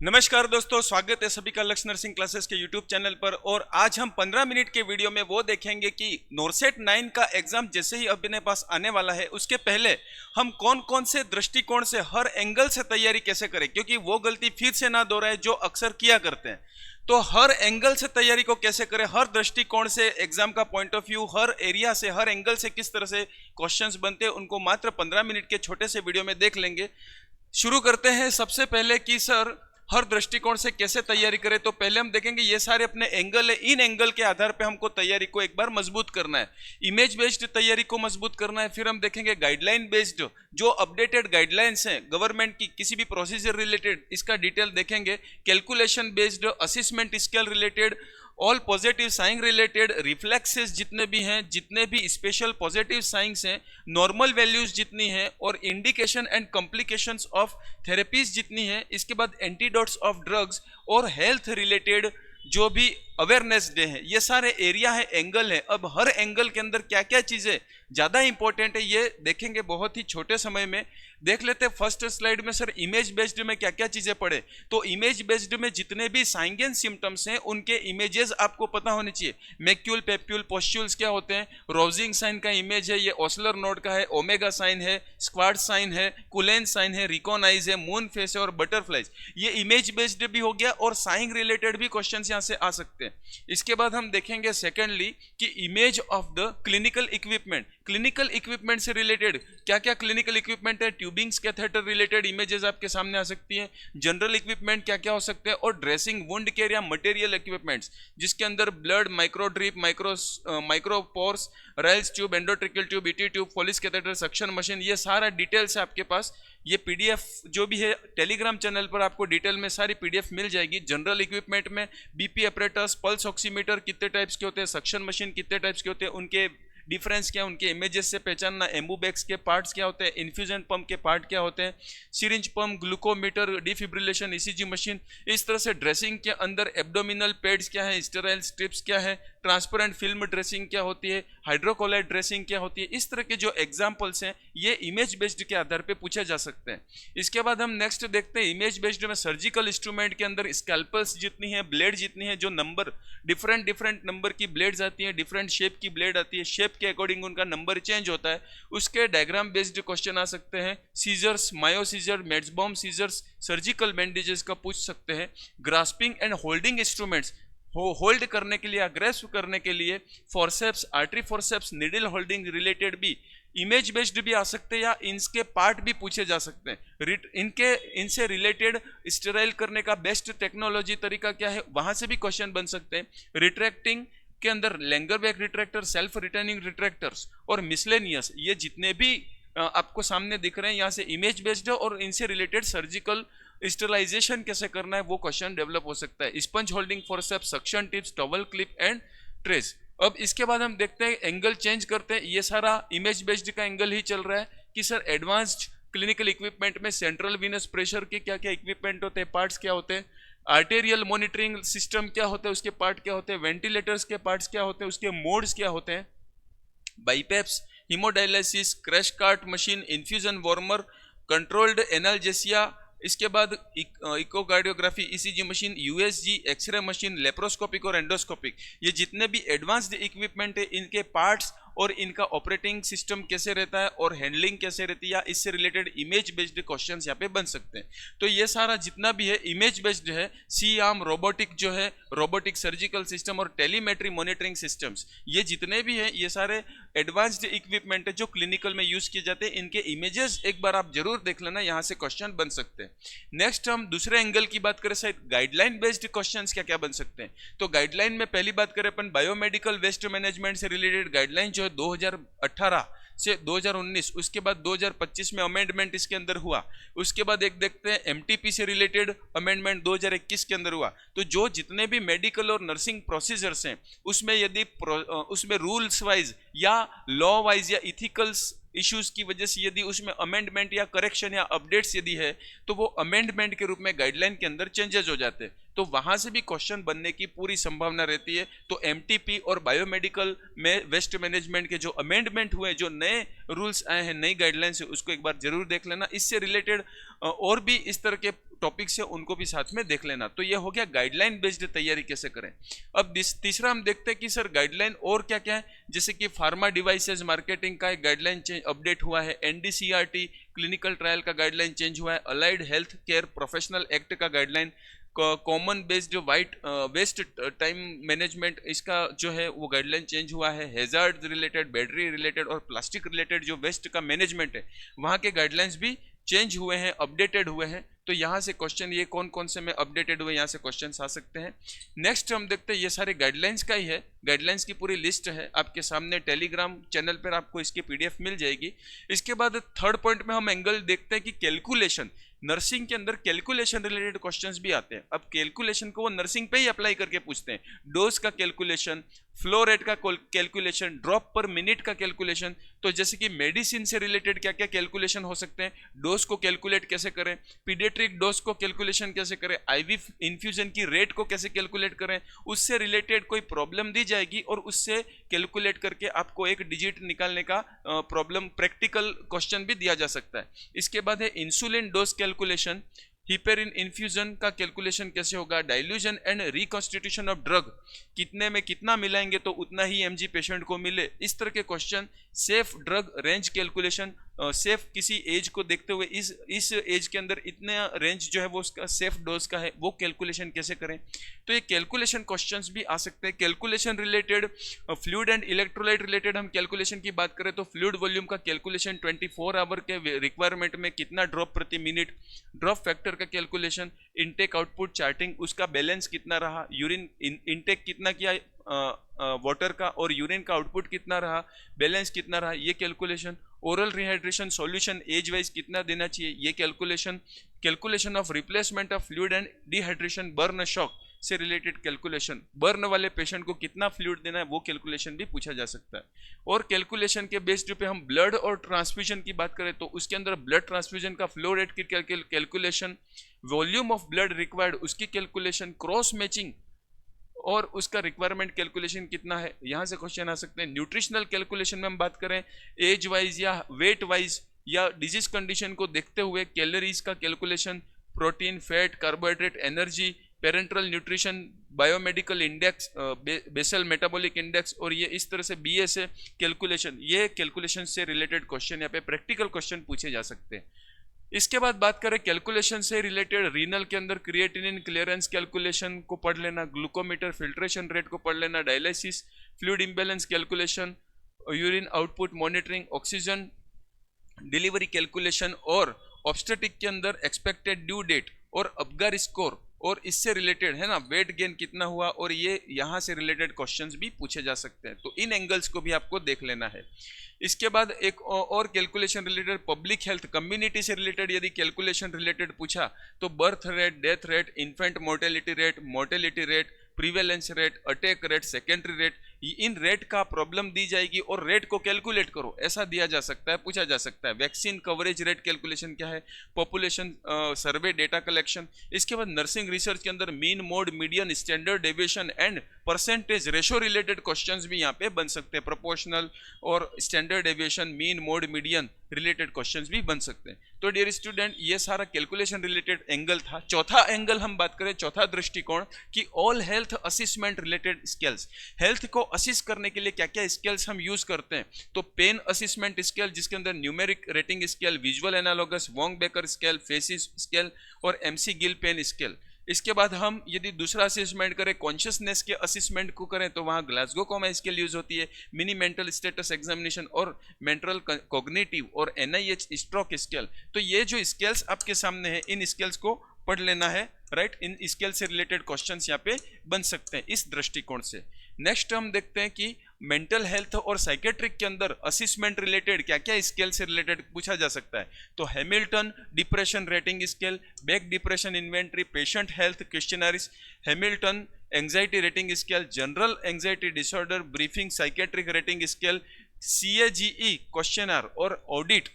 नमस्कार दोस्तों, स्वागत है सभी का लक्ष्य नर्सिंग क्लासेस के यूट्यूब चैनल पर। और आज हम 15 मिनट के वीडियो में वो देखेंगे कि नॉरसेट 9 का एग्जाम जैसे ही अपने पास आने वाला है उसके पहले हम कौन कौन से दृष्टिकोण से हर एंगल से तैयारी कैसे करें, क्योंकि वो गलती फिर से ना दोहराए जो अक्सर किया करते हैं। तो हर एंगल से तैयारी को कैसे करें, हर दृष्टिकोण से एग्जाम का point of view, her area से, हर एंगल से किस तरह से क्वेश्चंस बनते हैं, उनको मात्र 15 मिनट के छोटे से वीडियो में देख लेंगे। शुरू करते हैं सबसे पहले कि सर हर दृष्टिकोण से कैसे तैयारी करें। तो पहले हम देखेंगे ये सारे अपने एंगल है, इन एंगल के आधार पे हमको तैयारी को एक बार मजबूत करना है। इमेज बेस्ड तैयारी को मजबूत करना है। फिर हम देखेंगे गाइडलाइन बेस्ड, जो अपडेटेड गाइडलाइंस हैं गवर्नमेंट की किसी भी प्रोसीजर रिलेटेड, इसका डिटेल देखेंगे। Calculation based, assessment scale related, all positive sign related, reflexes जितने भी हैं, जितने भी स्पेशल पॉजिटिव साइंस हैं, नॉर्मल वैल्यूज जितनी हैं, और indication and complications of therapies जितनी हैं। इसके बाद एंटीडोट्स ऑफ ड्रग्स और हेल्थ रिलेटेड जो भी अवेयरनेस डे है, ये सारे एरिया है, एंगल है। अब हर एंगल के अंदर क्या क्या चीजें ज्यादा इंपॉर्टेंट है ये देखेंगे बहुत ही छोटे समय में। देख लेते हैं फर्स्ट स्लाइड में सर इमेज बेस्ड में क्या क्या चीजें पढ़े। तो इमेज बेस्ड में जितने भी साइन एंड सिम्टम्स हैं उनके इमेजेस आपको पता होने चाहिए। मैक्यूल, पेप्यूल, पोस्ट्यूल्स क्या होते हैं, रोजिंग साइन का इमेज है, ये ओस्लर नोड का है, ओमेगा साइन है, स्क्वाड साइन है, कुलेन साइन है, रिकोनाइज है, मून फेस है और बटरफ्लाइज। ये इमेज बेस्ड भी हो गया और साइन रिलेटेड भी क्वेश्चन यहां से आ सकते हैं। इसके बाद हम देखेंगे सेकेंडली कि image of the clinical equipment. Clinical equipment से रिलेटेड क्या क्या क्लिनिकल इक्विपमेंट है, ट्यूबिंग्स, कैथेटर रिलेटेड इमेजेस आपके सामने आ सकती हैं। जनरल इक्विपमेंट क्या क्या हो सकते हैं, और ड्रेसिंग, वुंड केयर या मटेरियल इक्विपमेंट्स जिसके अंदर blood, micro drip, micropores, ryles tube, endotracheal tube, ET tube, foleys catheter, suction machine, ये सारा डिटेल्स है आपके पास। ये पीडीएफ जो भी है टेलीग्राम चैनल पर आपको डिटेल में सारी पीडीएफ मिल जाएगी। जनरल इक्विपमेंट में बीपी अपरेटस, पल्स ऑक्सीमीटर कितने टाइप्स के होते हैं, सक्शन मशीन कितने टाइप्स के होते हैं, उनके डिफरेंस क्या है, उनके इमेजेस से पहचानना। एम्बूबैक्स के पार्ट्स क्या होते हैं, इन्फ्यूजन पंप के पार्ट क्या होते हैं, syringe pump, glucometer, defibrillation, ECG machine. इस तरह से ड्रेसिंग के अंदर एब्डोमिनल पैड्स क्या है, स्टेराइल स्ट्रिप्स क्या है, ट्रांसपेरेंट फिल्म ड्रेसिंग क्या होती है, हाइड्रोकोलाइड ड्रेसिंग क्या होती है। इस तरह के जो एग्जाम्पल्स हैं ये इमेज बेस्ड के आधार पे पूछे जा सकते हैं। इसके बाद हम नेक्स्ट देखते हैं इमेज बेस्ड में सर्जिकल इंस्ट्रूमेंट के अंदर स्कैल्पल्स जितनी है, ब्लेड जितनी है, जो नंबर डिफरेंट नंबर की ब्लेड्स आती हैं, डिफरेंट शेप की ब्लेड आती है, शेप के अकॉर्डिंग उनका नंबर चेंज होता है, उसके डायग्राम बेस्ड क्वेश्चन आ सकते हैं। सीजर्स, मायो सीजर, मेड्सबॉम सीजर्स, सर्जिकल बैंडेजेस का पूछ सकते हैं। Grasping and holding instruments, hold करने के लिए, अग्रेसिव करने के लिए, forceps, artery forceps, needle holding related भी इमेज बेस्ड भी आ सकते हैं, या इनके पार्ट भी पूछे जा सकते हैं। इनसे रिलेटेड स्टेराइल करने का बेस्ट टेक्नोलॉजी तरीका क्या है, वहां से भी क्वेश्चन बन सकते हैं। रिट्रैक्टिंग के अंदर लैंगरबैक रिट्रैक्टर, सेल्फ रिटर्निंग रिट्रैक्टर्स और मिसलेनियस, ये जितने भी आपको सामने दिख रहे हैं यहाँ से इमेज बेस्ड है, और इनसे रिलेटेड सर्जिकल स्टेरिलाइजेशन कैसे करना है वो क्वेश्चन डेवलप हो सकता है। Sponge holding forceps, suction tips, towel clip and trace. अब इसके बाद हम देखते हैं एंगल चेंज करते हैं। ये सारा इमेज बेस्ड का एंगल ही चल रहा है कि सर एडवांस्ड क्लिनिकल इक्विपमेंट में सेंट्रल वीनस प्रेशर के क्या क्या इक्विपमेंट होते हैं, पार्ट्स क्या होते हैं, आर्टेरियल मॉनिटरिंग सिस्टम क्या होता है, उसके पार्ट क्या होते हैं, वेंटिलेटर्स के पार्ट्स क्या होते हैं, उसके मोड्स क्या होते हैं, bipaps, haemodialysis, crash cart machine, infusion warmer, controlled analgesia. इसके बाद echocardiography, ECG machine, USG, x-ray machine, laparoscopic और एंडोस्कोपिक, ये जितने भी एडवांस्ड इक्विपमेंट है इनके पार्ट्स और इनका ऑपरेटिंग सिस्टम कैसे रहता है और हैंडलिंग कैसे रहती है, या इससे रिलेटेड इमेज बेस्ड क्वेश्चंस यहाँ पे बन सकते हैं। तो ये सारा जितना भी है इमेज बेस्ड है। सी आर्म रोबोटिक जो है, रोबोटिक सर्जिकल सिस्टम और टेलीमेट्री मॉनिटरिंग सिस्टम्स, ये जितने भी है ये सारे एडवांस्ड इक्विपमेंट है जो क्लिनिकल में यूज किए जाते हैं। इनके इमेजेस एक बार आप जरूर देख लेना, यहाँ से क्वेश्चन बन सकते हैं। नेक्स्ट हम दूसरे एंगल की बात करें, शायद गाइडलाइन बेस्ड क्वेश्चंस क्या क्या बन सकते हैं। तो गाइडलाइन में पहली बात करें अपन बायोमेडिकल वेस्ट मैनेजमेंट से रिलेटेड गाइडलाइन जो है 2018 से 2019, उसके बाद 2025 में अमेंडमेंट इसके अंदर हुआ। उसके बाद एक देखते हैं एमटीपी से रिलेटेड अमेंडमेंट 2021 के अंदर हुआ। तो जो जितने भी मेडिकल और नर्सिंग प्रोसीजर्स हैं उसमें यदि उसमें रूल्स वाइज या लॉ वाइज या इथिकल्स इश्यूज की वजह से यदि उसमें अमेंडमेंट या करेक्शन या अपडेट्स यदि है तो वो अमेंडमेंट के रूप में गाइडलाइन के अंदर चेंजेस हो जाते हैं। तो वहां से भी क्वेश्चन बनने की पूरी संभावना रहती है। तो एमटीपी और बायोमेडिकल में वेस्ट मैनेजमेंट के जो अमेंडमेंट हुए, जो नए रूल्स आए हैं, नई गाइडलाइंस है, उसको एक बार जरूर देख लेना। इससे रिलेटेड और भी इस तरह के टॉपिक्स है उनको भी साथ में देख लेना। तो ये हो गया गाइडलाइन बेस्ड तैयारी कैसे करें। अब तीसरा हम देखते हैं कि सर गाइडलाइन और क्या क्या है, जैसे कि फार्मा डिवाइसेस मार्केटिंग का एक गाइडलाइन चेंज अपडेट हुआ है, एनडीसीआरटी क्लिनिकल ट्रायल का गाइडलाइन चेंज हुआ है, allied health care professional act का guideline, common based white waste time management इसका जो है वो गाइडलाइन चेंज हुआ है, हैजार्ड रिलेटेड, बैटरी रिलेटेड और प्लास्टिक रिलेटेड जो वेस्ट का मैनेजमेंट है वहाँ के गाइडलाइंस भी चेंज हुए हैं, अपडेटेड हुए हैं। तो यहाँ से क्वेश्चन ये कौन कौन से में अपडेटेड हुए, यहाँ से क्वेश्चन आ सकते हैं। नेक्स्ट हम देखते हैं, ये सारे गाइडलाइंस का ही है, गाइडलाइंस की पूरी लिस्ट है आपके सामने, टेलीग्राम चैनल पर आपको इसकी पीडीएफ मिल जाएगी। इसके बाद थर्ड पॉइंट में हम एंगल देखते हैं कि कैलकुलेशन, नर्सिंग के अंदर कैलकुलेशन रिलेटेड क्वेश्चंस भी आते हैं। अब कैलकुलेशन को वो नर्सिंग पे ही अप्लाई करके पूछते हैं, डोज का कैलकुलेशन, फ्लो रेट का कैलकुलेशन, ड्रॉप पर मिनट का कैलकुलेशन। तो जैसे कि मेडिसिन से रिलेटेड क्या क्या कैलकुलेशन हो सकते हैं, डोज को कैलकुलेट कैसे करें, पीडियाट्रिक डोज को कैलकुलेशन कैसे करें, आईवी इन्फ्यूजन की रेट को कैसे कैलकुलेट करें, उससे रिलेटेड कोई प्रॉब्लम दी जाएगी और उससे कैलकुलेट करके आपको एक डिजिट निकालने का प्रॉब्लम प्रैक्टिकल क्वेश्चन भी दिया जा सकता है। इसके बाद है insulin dose calculation, heparin infusion का कैलकुलेशन कैसे होगा, dilution and reconstitution of drug, कितने में कितना मिलाएंगे तो उतना ही एमजी पेशेंट को मिले, इस तरह के question. Safe drug range calculation, safe किसी एज को देखते हुए इस एज के अंदर इतने रेंज जो है वो उसका सेफ डोज का है, वो कैलकुलेशन कैसे करें। तो ये कैलकुलेशन क्वेश्चंस भी आ सकते हैं। Calculation related fluid and electrolyte related हम कैलकुलेशन की बात करें तो फ्लूइड वॉल्यूम का कैलकुलेशन 24 आवर के रिक्वायरमेंट में कितना ड्रॉप प्रति मिनट, ड्रॉप फैक्टर का कैलकुलेशन, इनटेक आउटपुट चार्टिंग, उसका बैलेंस कितना रहा, यूरिन इनटेक कितना किया वाटर का और यूरिन का आउटपुट कितना रहा, बैलेंस कितना रहा, ये calculation. Oral rehydration solution age wise कितना देना चाहिए, ये calculation. Calculation of replacement of fluid and dehydration burn shock से रिलेटेड कैलकुलेशन, बर्न वाले पेशेंट को कितना फ्लूइड देना है वो कैलकुलेशन भी पूछा जा सकता है। और कैलकुलेशन के बेस्ड पे हम ब्लड और ट्रांसफ्यूजन की बात करें तो उसके अंदर ब्लड ट्रांसफ्यूजन का फ्लो रेट की calculation, volume of blood required उसकी कैलकुलेशन, क्रॉस मैचिंग और उसका रिक्वायरमेंट कैलकुलेशन कितना है, यहाँ से क्वेश्चन आ सकते हैं। न्यूट्रिशनल कैलकुलेशन में हम बात करें एज वाइज या वेट वाइज या डिजीज कंडीशन को देखते हुए कैलोरीज का calculation, protein, fat, carbohydrate, energy, parenteral nutrition, biomedical index, basal metabolic index, और ये इस तरह से बीएसए कैलकुलेशन, ये कैलकुलेशन से रिलेटेड क्वेश्चन यहाँ पे प्रैक्टिकल क्वेश्चन पूछे जा सकते हैं। इसके बाद बात करें कैलकुलेशन से रिलेटेड, रीनल के अंदर क्रिएटिनिन क्लियरेंस कैलकुलेशन को पढ़ लेना, ग्लूकोमीटर फिल्ट्रेशन रेट को पढ़ लेना, dialysis, fluid imbalance calculation, urine output monitoring, oxygen delivery calculation और ऑब्स्टेटिक के अंदर एक्सपेक्टेड ड्यू डेट और अपगार स्कोर और इससे रिलेटेड है ना वेट गेन कितना हुआ, और ये यहाँ से रिलेटेड क्वेश्चंस भी पूछे जा सकते हैं। तो इन एंगल्स को भी आपको देख लेना है। इसके बाद एक और calculation related public health community से रिलेटेड यदि कैलकुलेशन रिलेटेड पूछा तो birth rate, death rate, infant mortality rate, prevalence rate, attack rate, secondary rate, इन रेट का प्रॉब्लम दी जाएगी और रेट को कैलकुलेट करो, ऐसा दिया जा सकता है, पूछा जा सकता है। वैक्सीन कवरेज रेट कैलकुलेशन क्या है, पॉपुलेशन सर्वे डेटा कलेक्शन। इसके बाद नर्सिंग रिसर्च के अंदर mean, mode, median, standard deviation and percentage ratio related questions भी यहाँ पे बन सकते हैं। प्रोपोर्शनल और standard deviation, mean, mode, median related questions भी बन सकते हैं। तो डियर स्टूडेंट, ये सारा कैलकुलेशन रिलेटेड एंगल था। चौथा एंगल हम बात करें, चौथा दृष्टिकोण कि all health assessment related scales, health को असिस्ट करने के लिए क्या क्या स्केल्स हम यूज करते हैं। तो पेन असिस्मेंट स्केल जिसके अंदर numeric rating scale, visual analogous, Wong baker scale, faces scale और एमसी गिल पेन स्केल। इसके बाद हम यदि दूसरा असेसमेंट करें कॉन्शियसनेस के असेसमेंट को करें तो वहाँ ग्लासगो कोमा स्केल यूज होती है, मिनी मेंटल स्टेटस एग्जामिनेशन और मेंटल कॉग्निटिव और एनआईएच स्ट्रोक स्केल। तो ये जो स्केल्स आपके सामने है इन स्केल्स को पढ़ लेना है, राइट। इन स्केल से रिलेटेड क्वेश्चंस यहाँ पे बन सकते हैं इस दृष्टिकोण से। नेक्स्ट हम देखते हैं कि मेंटल हेल्थ और साइकेट्रिक के अंदर असिस्मेंट रिलेटेड क्या क्या स्केल से रिलेटेड पूछा जा सकता है। तो Hamilton depression rating scale, Beck depression inventory, patient health questionnaires, Hamilton anxiety rating scale, general anxiety disorder briefing, psychiatric rating scale, CAGE questionnaire और audit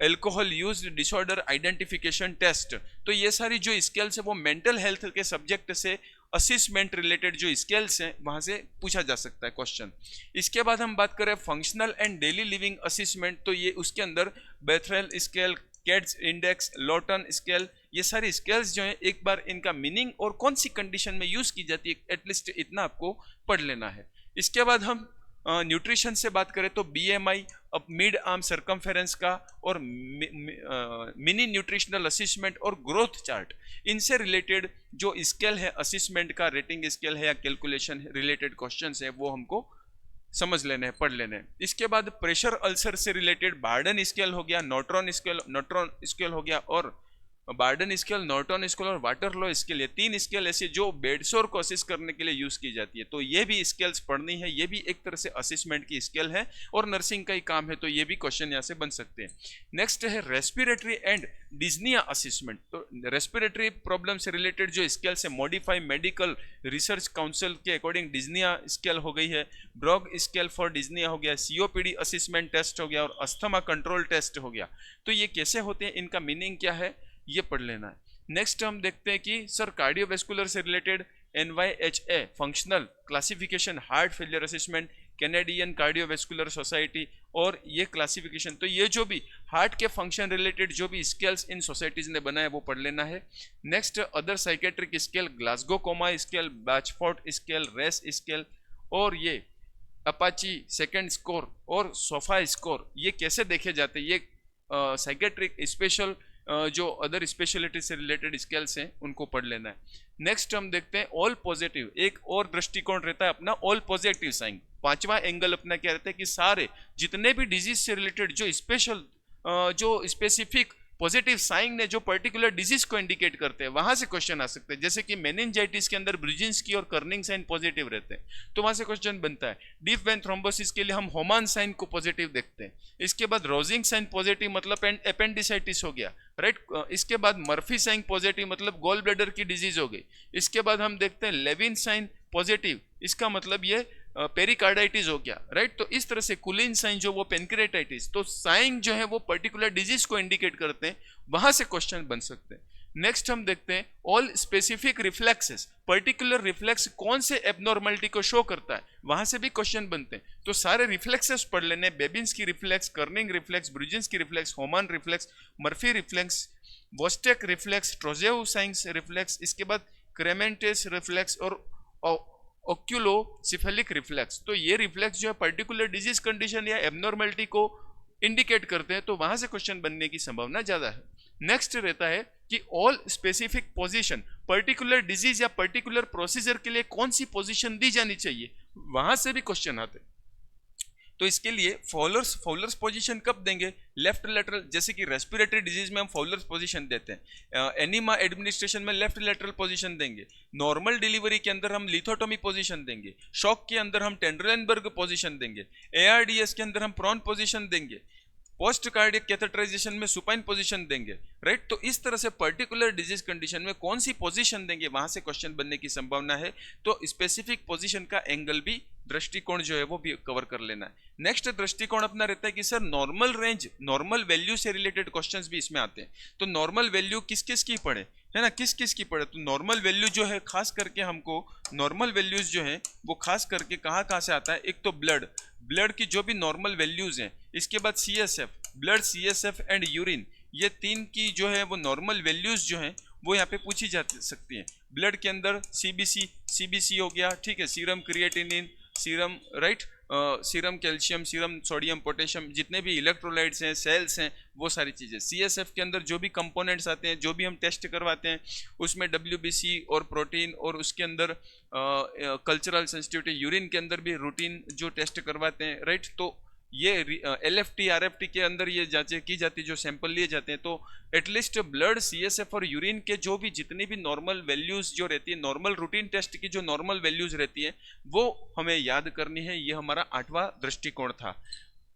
alcohol use disorder identification test. तो ये सारी जो स्केल्स है वो मेंटल हेल्थ के subject से assessment related जो स्केल्स हैं वहां से पूछा जा सकता है क्वेश्चन। इसके बाद हम बात करें functional and daily living assessment, तो ये उसके अंदर बेथरेल स्केल, कैट्स इंडेक्स, लॉटन स्केल, ये सारी स्केल्स जो हैं एक बार इनका मीनिंग और कौन सी कंडीशन में यूज की जाती है एटलीस्ट इतना आपको पढ़ लेना है। इसके बाद हम न्यूट्रिशन से बात करें तो बीएमआई, अब मिड आर्म सरकमफेरेंस का, और मिनी न्यूट्रिशनल असिस्मेंट और ग्रोथ चार्ट, इनसे रिलेटेड जो स्केल है असिस्मेंट का, रेटिंग स्केल है या कैलकुलेशन रिलेटेड क्वेश्चंस है वो हमको समझ लेने हैं, पढ़ लेने हैं। इसके बाद प्रेशर अल्सर से रिलेटेड बार्डन स्केल हो गया, नोट्रॉन स्केल हो गया, और बार्डन स्केल, नॉर्टन स्केल और वाटरलो स्केल, ये 3 स्केल ऐसे जो बेडसोर को असिस्ट करने के लिए यूज की जाती है। तो ये भी स्केल्स पढ़नी है, ये भी एक तरह से असिस्मेंट की स्केल है और नर्सिंग का ही काम है, तो ये भी क्वेश्चन यहाँ से बन सकते हैं। नेक्स्ट है रेस्पिरेटरी एंड डिज्निया असिस्मेंट। तो रेस्पिरेटरी प्रॉब्लम से रिलेटेड जो स्केल्स है, मॉडिफाई मेडिकल रिसर्च काउंसिल के अकॉर्डिंग डिज्निया स्केल हो गई है, ब्रॉग स्केल फॉर डिज्निया हो गया, सीओपीडी असिस्मेंट टेस्ट हो गया, और अस्थमा कंट्रोल टेस्ट हो गया। तो ये कैसे होते हैं, इनका मीनिंग क्या है, ये पढ़ लेना है। नेक्स्ट हम देखते हैं कि सर कार्डियोवैस्कुलर से related NYHA functional classification, heart failure assessment, Canadian cardiovascular society, और ये क्लासिफिकेशन, तो ये जो भी हार्ट के फंक्शन रिलेटेड जो भी स्केल्स इन सोसाइटीज ने बनाए वो पढ़ लेना है। Next other psychiatric scale, Glasgow coma scale, Batchford scale, race scale, और ये अपाची सेकंड स्कोर और सोफा स्कोर, ये कैसे देखे जाते हैं, ये साइकेट्रिक स्पेशल जो अदर स्पेशलिटी से रिलेटेड स्केल्स हैं उनको पढ़ लेना है। नेक्स्ट हम देखते हैं ऑल पॉजिटिव, एक और दृष्टिकोण रहता है अपना ऑल पॉजिटिव साइन। 5वां एंगल अपना क्या रहता है कि सारे जितने भी डिजीज से रिलेटेड जो स्पेशल जो स्पेसिफिक पॉजिटिव साइन ने जो पर्टिकुलर डिजीज को इंडिकेट करते हैं वहां से क्वेश्चन आ सकते हैं। जैसे कि मेनिंजाइटिस के अंदर ब्रुजिन्स्की और कर्निंग साइन पॉजिटिव रहते हैं, तो वहां से क्वेश्चन बनता है। डीप वेन थ्रोम्बोसिस के लिए हम होमान साइन को पॉजिटिव देखते हैं। इसके बाद रोजिंग साइन पॉजिटिव मतलब अपेंडिसाइटिस हो गया, राइट। इसके बाद मर्फी साइन पॉजिटिव मतलब गोल ब्लैडर की डिजीज हो गई। इसके बाद हम देखते हैं लेविन साइन पॉजिटिव, इसका मतलब ये पेरिकार्डाइटिस हो गया, राइट। तो इस तरह से कुलिन साइन जो वो पेनक्रेटाइटिस, तो साइन जो है वो पर्टिकुलर डिजीज को इंडिकेट करते हैं, वहां से क्वेश्चन बन सकते हैं। नेक्स्ट हम देखते हैं all specific reflexes, particular reflex कौन से एबनॉर्मलिटी को शो करता है, वहां से भी क्वेश्चन बनते हैं। तो सारे रिफ्लेक्सेस पढ़ लेने, बेबिन्स की reflex, Corning reflex, Brudzinski reflex, Homan reflex, Murphy reflex, Chvostek reflex, Trousseau signs reflex, इसके बाद क्रेमेंटेस रिफ्लेक्स और ओक्यूलोसिफेलिक रिफ्लेक्स। तो ये रिफ्लेक्स जो है पर्टिकुलर डिजीज कंडीशन या एबनॉर्मलिटी को इंडिकेट करते हैं, तो वहां से क्वेश्चन बनने की संभावना ज्यादा है। नेक्स्ट रहता है कि all specific position, particular disease या पर्टिकुलर प्रोसीजर के लिए कौन सी पोजीशन दी जानी चाहिए, वहां से भी क्वेश्चन आते हैं। तो इसके लिए फॉलर्स पोजीशन कब देंगे, लेफ्ट लेटरल, जैसे कि रेस्पिरेटरी डिजीज में हम फॉलर्स पोजीशन देते हैं, एनिमा एडमिनिस्ट्रेशन में लेफ्ट लेटरल पोजीशन देंगे, नॉर्मल डिलीवरी के अंदर हम लिथोटोमी पोजीशन देंगे, शॉक के अंदर हम टेंडरलेनबर्ग पोजीशन देंगे, ARDS के अंदर हम प्रॉन पोजीशन देंगे, पोस्ट कार्डियक कैथेटराइजेशन में सुपाइन पोजीशन देंगे, राइट। तो इस तरह से पर्टिकुलर डिजीज कंडीशन में कौन सी पोजीशन देंगे वहां से क्वेश्चन बनने की संभावना है। तो स्पेसिफिक पोजीशन का एंगल भी, दृष्टिकोण जो है वो भी कवर कर लेना है। नेक्स्ट दृष्टिकोण अपना रहता है कि sir normal range, normal value से रिलेटेड क्वेश्चंस भी इसमें आते हैं। तो नॉर्मल वैल्यू किस किस की पढ़े, है ना, किस किस की पढ़े। तो नॉर्मल वैल्यू जो है खास करके हमको नॉर्मल वैल्यूज जो है वो खास करके कहाँ से आता है, एक तो ब्लड की जो भी नॉर्मल वैल्यूज हैं, इसके बाद CSF, blood, CSF and urine, ये 3 की जो है वो नॉर्मल वैल्यूज जो हैं वो यहाँ पे पूछी जा सकती हैं। ब्लड के अंदर CBC हो गया, ठीक है, serum creatinine, serum, right, serum calcium, serum sodium potassium, जितने भी इलेक्ट्रोलाइट्स हैं, सेल्स हैं, वो सारी चीज़ें। CSF के अंदर जो भी कंपोनेंट्स आते हैं, जो भी हम टेस्ट करवाते हैं, उसमें WBC और प्रोटीन, और उसके अंदर कल्चरल सेंसिटिविटी, यूरिन के अंदर भी रूटीन जो टेस्ट करवाते हैं, राइट। तो ये LFT RFT के अंदर ये जांचें की जाती है, जो सैंपल लिए जाते हैं। तो एटलीस्ट ब्लड, CSF और यूरिन के जो भी जितनी भी नॉर्मल वैल्यूज जो रहती है, नॉर्मल रूटीन टेस्ट की जो नॉर्मल वैल्यूज रहती है वो हमें याद करनी है। ये हमारा 8वां दृष्टिकोण था।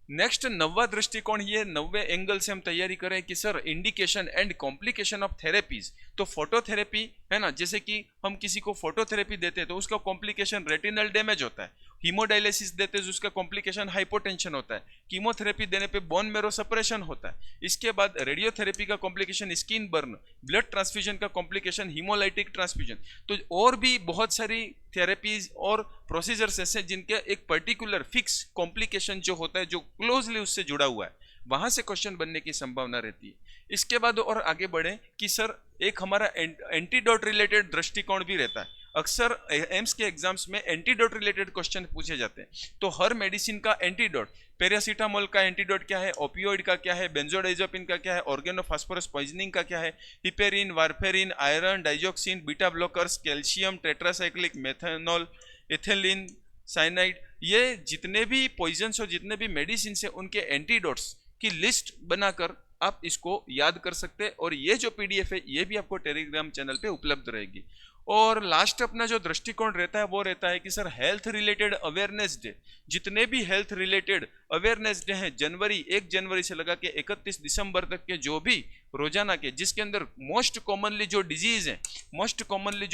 नेक्स्ट 9वां दृष्टिकोण, ये 9वें एंगल से हम तैयारी करें कि sir indication and complication of therapies. तो फोटोथेरेपी है ना, जैसे कि हम किसी को फोटोथेरेपी देते हैं तो उसका कॉम्प्लिकेशन रेटिनल डैमेज होता है, हीमोडायलिसिस देते हैं उसका कॉम्प्लिकेशन हाइपोटेंशन होता है, कीमोथेरेपी देने पे बोन मेरो सप्रेशन होता है, इसके बाद रेडियोथेरेपी का complication skin burn, blood transfusion का कॉम्प्लिकेशन हीमोलाइटिक ट्रांसफ्यूजन। तो और भी बहुत सारी थेरेपीज और प्रोसीजर्स ऐसे जिनके एक पर्टिकुलर फिक्स कॉम्प्लिकेशन जो होता है जो क्लोजली उससे जुड़ा हुआ है, वहां से क्वेश्चन बनने की संभावना रहती है। इसके बाद और आगे बढ़े कि सर एक हमारा एंटीडोट रिलेटेड दृष्टिकोण भी रहता है। अक्सर एम्स के एग्जाम्स में एंटीडोट रिलेटेड क्वेश्चन पूछे जाते हैं। तो हर मेडिसिन का एंटीडोट, पैरासीटामोल का एंटीडोट क्या है, ओपियोइड का क्या है, बेंजोडाइज़ेपिन का क्या है, ऑर्गेनोफॉस्फोरस पॉइजनिंग का क्या है, heparin, warfarin, iron, digoxin, beta blockers, calcium, tetracyclic, methanol, ethylene, cyanide, ये जितने भी पॉइजन्स और जितने भी मेडिसिन है उनके एंटीडोट्स की लिस्ट बनाकर आप इसको याद कर सकते हैं। और ये जो पीडीएफ है ये भी आपको टेलीग्राम चैनल पे उपलब्ध रहेगी। और लास्ट अपना जो दृष्टिकोण रहता है वो रहता है कि sir health related awareness day, जितने भी हेल्थ रिलेटेड अवेयरनेस डे हैं जनवरी 1 जनवरी से लगा के 31 दिसंबर तक के जो भी रोजाना के, जिसके अंदर मोस्ट कॉमनली जो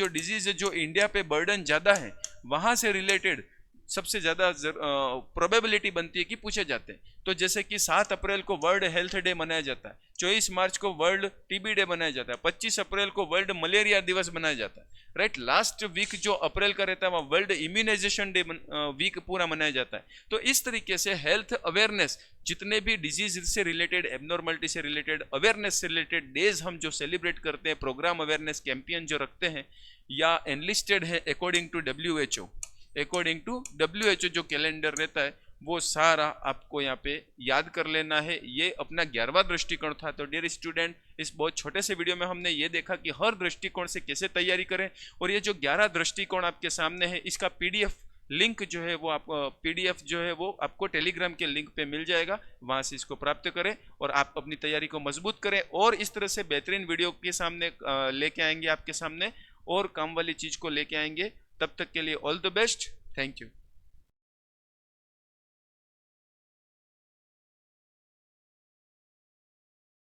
डिजीज है जो इंडिया पे बर्डन ज्यादा है वहां से रिलेटेड सबसे ज्यादा प्रोबेबिलिटी बनती है कि पूछे जाते हैं। तो जैसे कि 7 अप्रैल को वर्ल्ड हेल्थ डे मनाया जाता है, 24 मार्च को वर्ल्ड टीबी डे मनाया जाता है, 25 अप्रैल को वर्ल्ड मलेरिया दिवस मनाया जाता है, राइट। लास्ट वीक जो अप्रैल का रहता है वह वर्ल्ड इम्यूनाइजेशन डे वीक पूरा मनाया जाता है। तो इस तरीके से हेल्थ अवेयरनेस, जितने भी डिजीज से रिलेटेड, एबनॉर्मलिटी से रिलेटेड, अवेयरनेस से रिलेटेड डेज हम जो सेलिब्रेट करते हैं, प्रोग्राम अवेयरनेस कैंपेन जो रखते हैं या एनलिस्टेड है अकॉर्डिंग टू WHO जो कैलेंडर रहता है वो सारा आपको यहाँ पे याद कर लेना है। ये अपना 11वां दृष्टिकोण था। तो डियर स्टूडेंट, इस बहुत छोटे से वीडियो में हमने ये देखा कि हर दृष्टिकोण से कैसे तैयारी करें। और ये जो 11 दृष्टिकोण आपके सामने है इसका PDF लिंक जो है वो PDF जो है वो आपको टेलीग्राम के लिंक पे मिल जाएगा, वहां से इसको प्राप्त करें और आप अपनी तैयारी को मजबूत करें और इस तरह से बेहतरीन वीडियो के सामने लेके आएंगे आपके सामने और काम वाली चीज को लेके आएंगे। तब तक के लिए all the best, thank you.